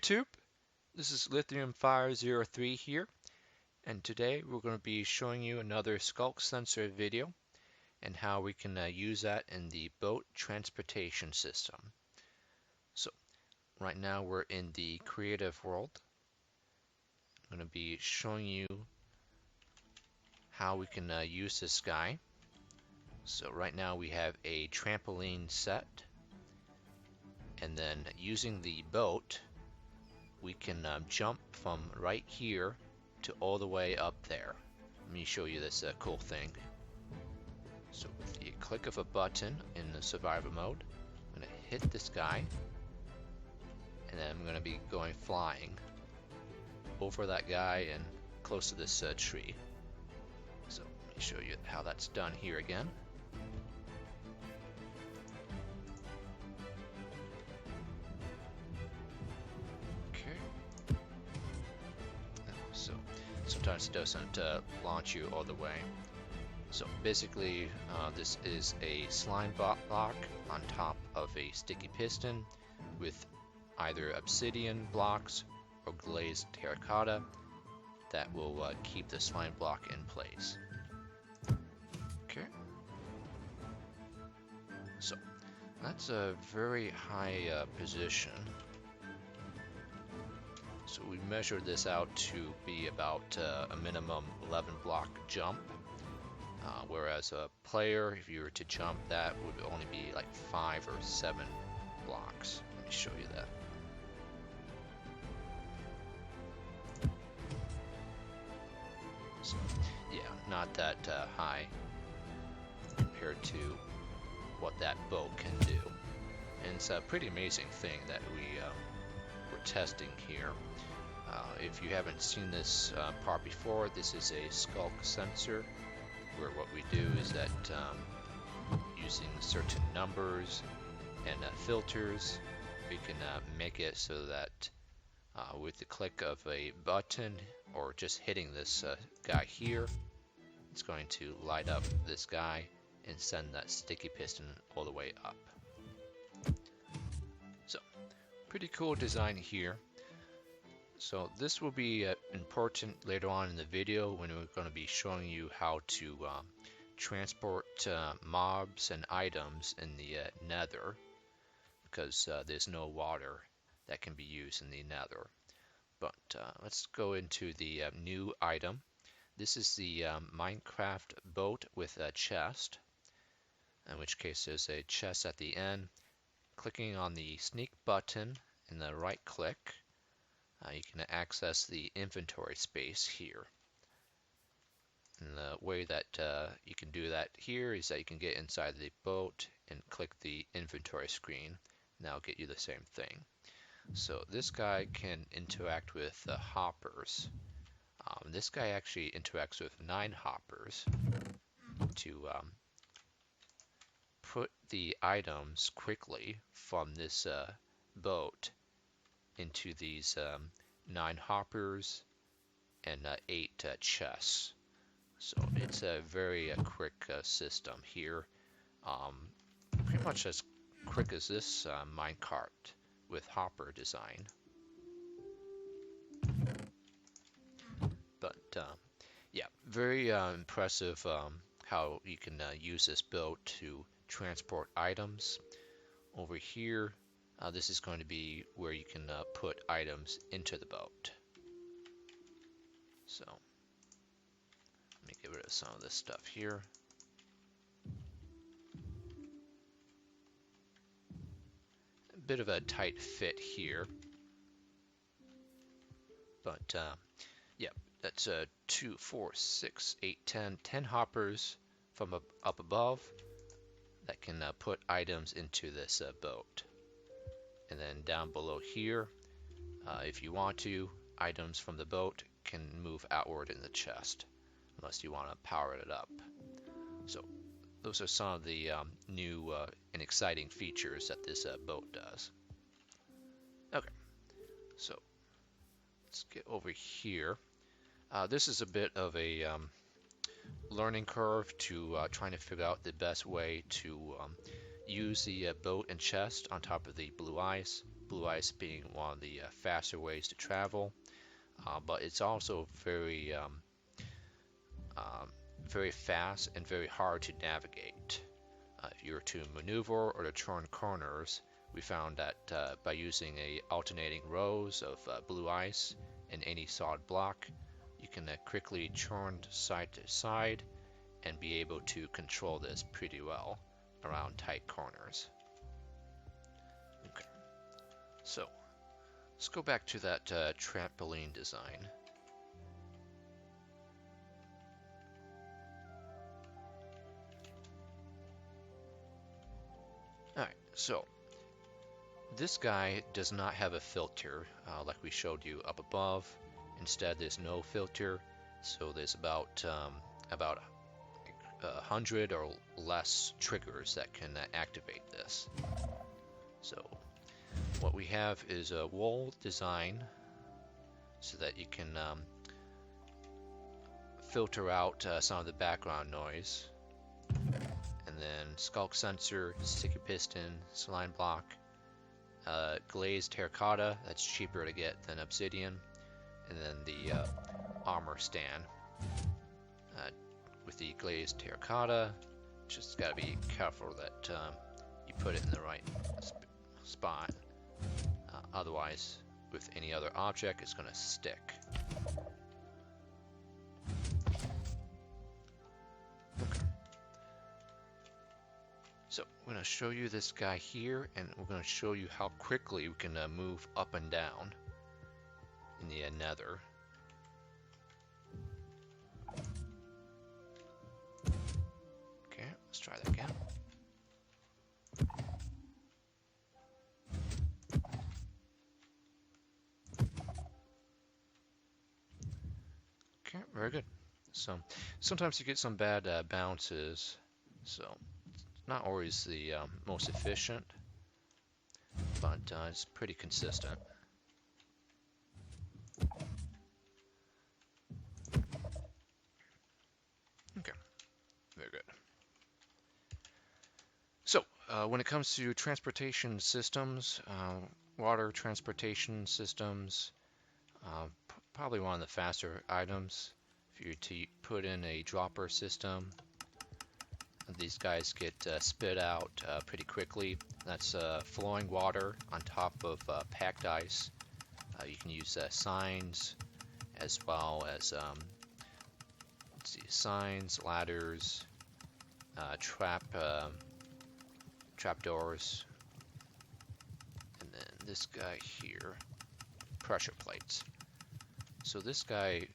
YouTube, this is Lithium Fire 03 here, and today we're going to be showing you another Sculk sensor video and how we can use that in the boat transportation system. So right now we're in the creative world. I'm going to be showing you how we can use this guy. So right now we have a trampoline set, and then using the boat we can jump from right here to all the way up there. Let me show you this cool thing. So with the click of a button in the survival mode, I'm going to hit this guy, and then I'm going to be going flying over that guy and close to this tree. So let me show you how that's done here again. So sometimes it doesn't launch you all the way. So basically this is a slime block on top of a sticky piston with either obsidian blocks or glazed terracotta that will keep the slime block in place. Okay. So that's a very high position. So we measured this out to be about a minimum 11 block jump, whereas a player, if you were to jump, that would only be like 5 or 7 blocks. Let me show you that. So yeah, not that high compared to what that boat can do. And it's a pretty amazing thing that we're testing here. If you haven't seen this part before, this is a Sculk sensor, where what we do is that using certain numbers and filters, we can make it so that with the click of a button or just hitting this guy here, it's going to light up this guy and send that sticky piston all the way up. So pretty cool design here. So this will be important later on in the video when we're going to be showing you how to transport mobs and items in the Nether, because there's no water that can be used in the Nether. But let's go into the new item. This is the Minecraft boat with a chest, in which case there's a chest at the end. Clicking on the sneak button and the right click, you can access the inventory space here. And the way that you can do that here is that you can get inside the boat and click the inventory screen, and that'll get you the same thing. So this guy can interact with hoppers. This guy actually interacts with 9 hoppers to put the items quickly from this boat into these 9 hoppers and 8 chests. So it's a very quick system here, pretty much as quick as this minecart with hopper design. But yeah, very impressive how you can use this boat to transport items. Over here, this is going to be where you can put items into the boat. So let me get rid of some of this stuff here. A bit of a tight fit here, but yeah, that's 2, 4, 6, 8, 10 hoppers from up above that can put items into this boat. And then down below here, if you want to, items from the boat can move outward in the chest, unless you want to power it up. So those are some of the new and exciting features that this boat does. Okay, so let's get over here. This is a bit of a learning curve to trying to figure out the best way to use the boat and chest on top of the blue ice. blue ice being one of the faster ways to travel, but it's also very fast and very hard to navigate. If you were to maneuver or to turn corners, we found that by using alternating rows of blue ice in any solid block, you can quickly turn side to side and be able to control this pretty well around tight corners. Okay, so let's go back to that trampoline design. Alright, so this guy does not have a filter like we showed you up above. Instead, there's no filter, so there's about 100 or less triggers that can activate this. So what we have is a wall design so that you can filter out some of the background noise. And then Sculk sensor, sticky piston, slime block, glazed terracotta, that's cheaper to get than obsidian, and then the armor stand. With the glazed terracotta, just gotta be careful that you put it in the right spot. Otherwise, with any other object, it's gonna stick. Okay. So I'm gonna show you this guy here, and we're gonna show you how quickly we can move up and down in the Nether. Okay, let's try that again. Okay, very good. So sometimes you get some bad bounces, so it's not always the most efficient, but it's pretty consistent. Okay, very good. So when it comes to transportation systems, water transportation systems, probably one of the faster items. If you were to put in a dropper system, these guys get spit out pretty quickly. That's flowing water on top of packed ice. You can use signs as well as let's see, signs, ladders, trapdoors, and then this guy here, pressure plates. So this guy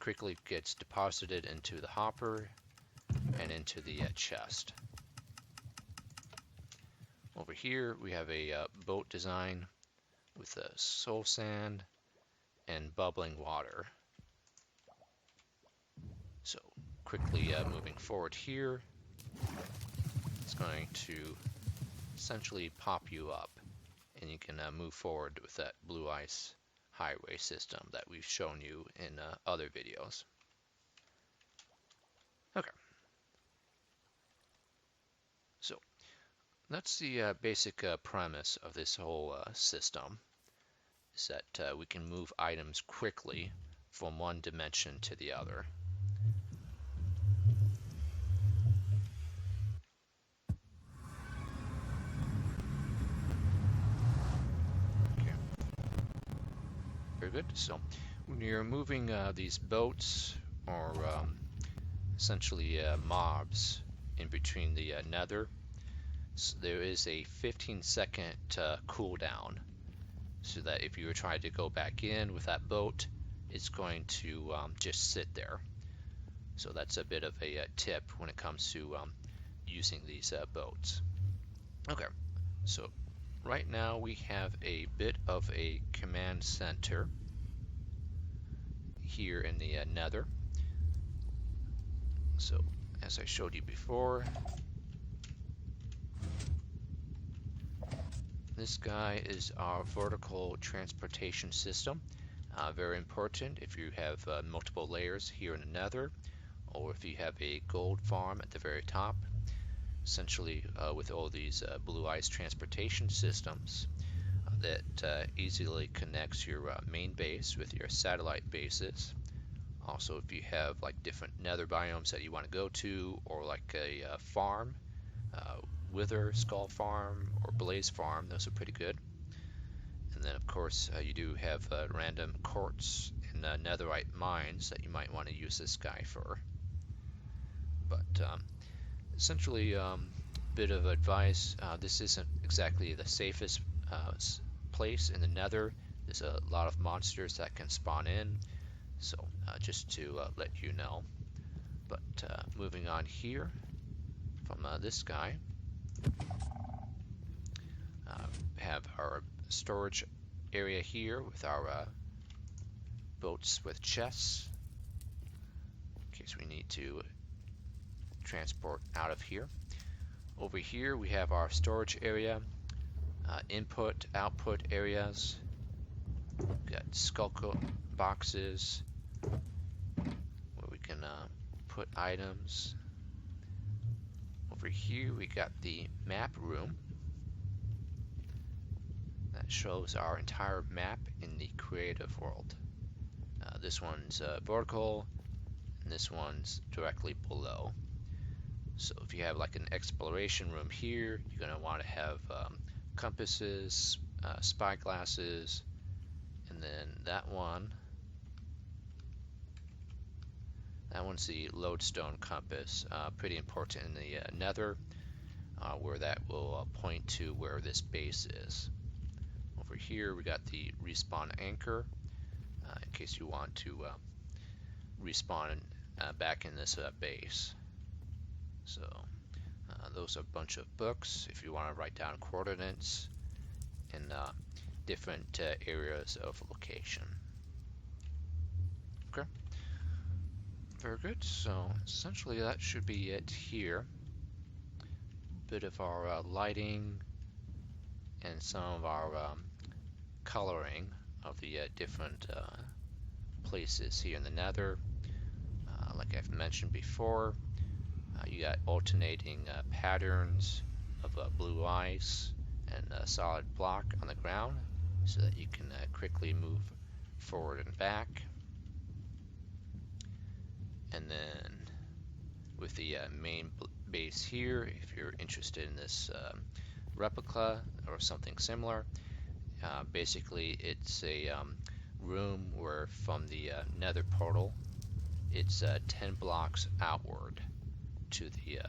quickly gets deposited into the hopper and into the chest. Over here we have a boat design with soul sand and bubbling water. So quickly moving forward here, it's going to essentially pop you up, and you can move forward with that blue ice highway system that we've shown you in other videos. Okay. So that's the basic premise of this whole system, is that we can move items quickly from one dimension to the other. Very good. So when you're moving these boats or essentially mobs in between the Nether, so there is a 15-second cooldown, so that if you were trying to go back in with that boat, it's going to just sit there. So that's a bit of a tip when it comes to using these boats. Okay, so right now we have a bit of a command center here in the Nether. So as I showed you before, this guy is our vertical transportation system. Very important if you have multiple layers here in the Nether, or if you have a gold farm at the very top. Essentially with all these blue ice transportation systems, that easily connects your main base with your satellite bases. Also, if you have like different nether biomes that you want to go to, or like a farm, Wither, Skull Farm, or Blaze Farm, those are pretty good. And then, of course, you do have random quartz and netherite mines that you might want to use this guy for. But essentially, bit of advice, this isn't exactly the safest place in the nether. There's a lot of monsters that can spawn in, so just to let you know. But moving on here from this guy, have our storage area here with our boats with chests in case we need to transport out of here. Over here we have our storage area, input, output areas. We've got Sculk boxes where we can put items. Over here we got the map room that shows our entire map in the creative world. This one's vertical and this one's directly below. So if you have like an exploration room here, you're going to want to have compasses, spyglasses, and then that one's the lodestone compass, pretty important in the nether, where that will point to where this base is. Over here we got the respawn anchor, in case you want to respawn back in this base. So those are a bunch of books if you want to write down coordinates in different areas of location. Okay, very good. So essentially that should be it here. Bit of our lighting and some of our coloring of the different places here in the nether. Like I've mentioned before, you got alternating patterns of blue ice and a solid block on the ground so that you can quickly move forward and back. And then with the main base here, if you're interested in this replica or something similar, basically it's a room where from the nether portal it's 10 blocks outward to the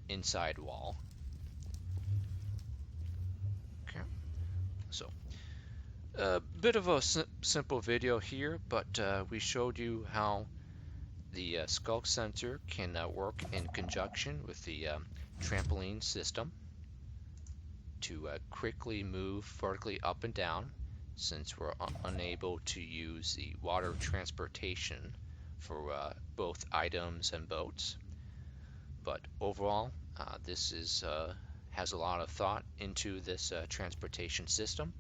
inside wall. Okay, so a bit of a simple video here, but we showed you how the Sculk sensor can work in conjunction with the trampoline system to quickly move vertically up and down, since we're unable to use the water transportation for both items and boats. But overall, this has a lot of thought into this transportation system.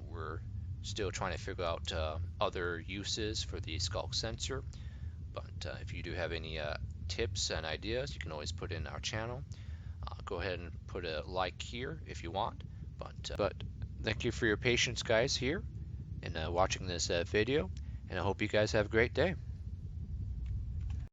We're still trying to figure out other uses for the Sculk sensor, but if you do have any tips and ideas, you can always put in our channel. Go ahead and put a like here if you want, but thank you for your patience, guys, here in watching this video, and I hope you guys have a great day.